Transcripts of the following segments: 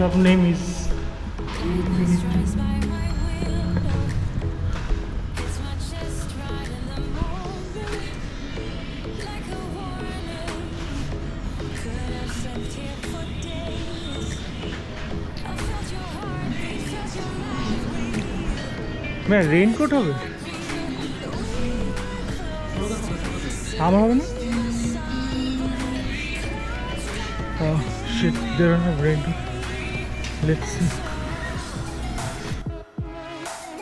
shop name is मैं raincoat হবে আমার হবে না Oh shit, they don't have raincoat. Let's see.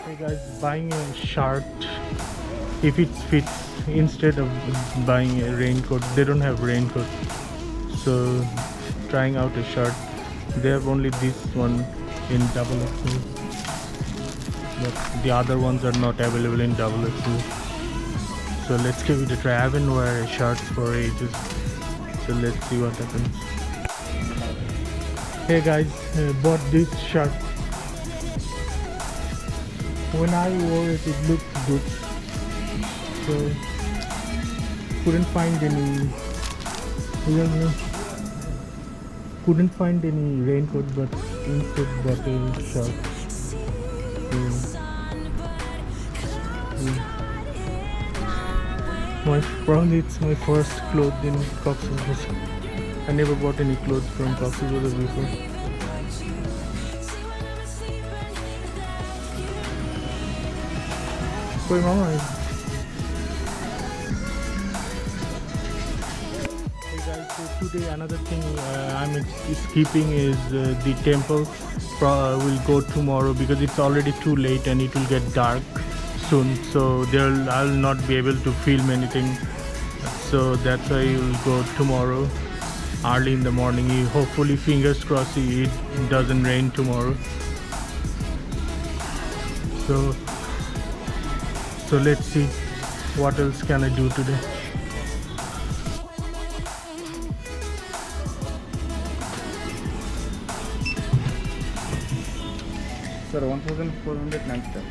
Hey guys, buying a shirt if it fits instead of buying a raincoat. They don't have raincoat, so trying out a shirt. They have only this one in XXL, but the other ones are not available in XXL. So let's give it a try. I haven't worn a shirt for ages, so let's see what happens. Hey guys, bought this shirt. When I wore it, it looked good, so couldn't find any raincoat, but instead bought a shirt. Probably it's my first clothes in Cox'S Bazar. I never bought any clothes from Cox'S Bazar before. Hey guys, so today another thing I'm skipping is the temple. Will go tomorrow because it's already too late and it will get dark soon, so I'll not be able to film anything, so that's why you'll go tomorrow early in the morning. Hopefully, fingers crossed, it doesn't rain tomorrow. So let's see what else can I do today. Sir, 1490.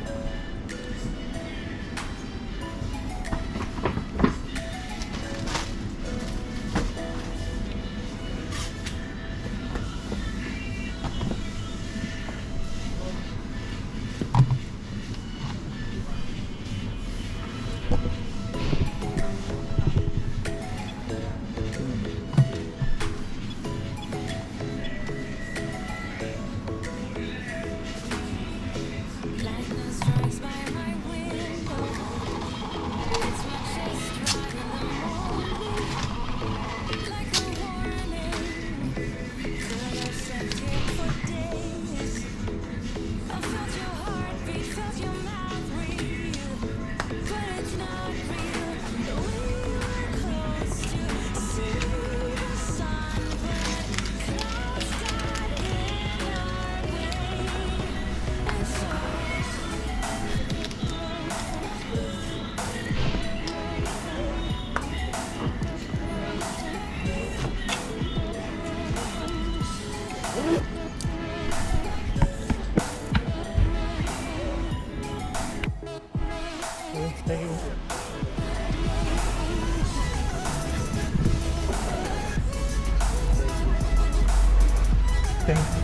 Thank you. Thank you.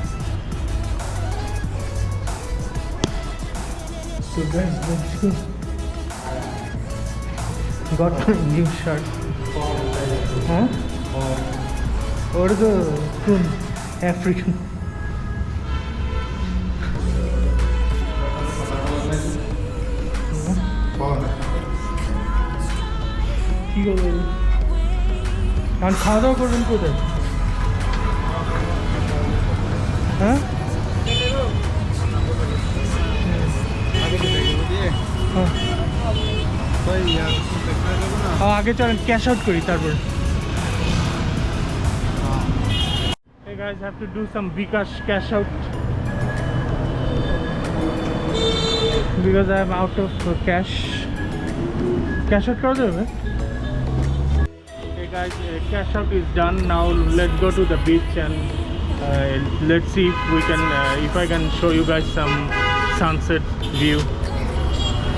So guys, let's go. Got a new shirt. Huh? Or the African. কি করবে কারণ খাওয়া দাওয়া করবেন কোথায় হ্যাঁ আগে চলেন ক্যাশ আউট করি তারপর Hey guys, have to do some Bikash cash out because I am out of cash. Cash out kar debe? Hey guys, cash out is done. Now let's go to the beach and let's see if we can if I can show you guys some sunset view.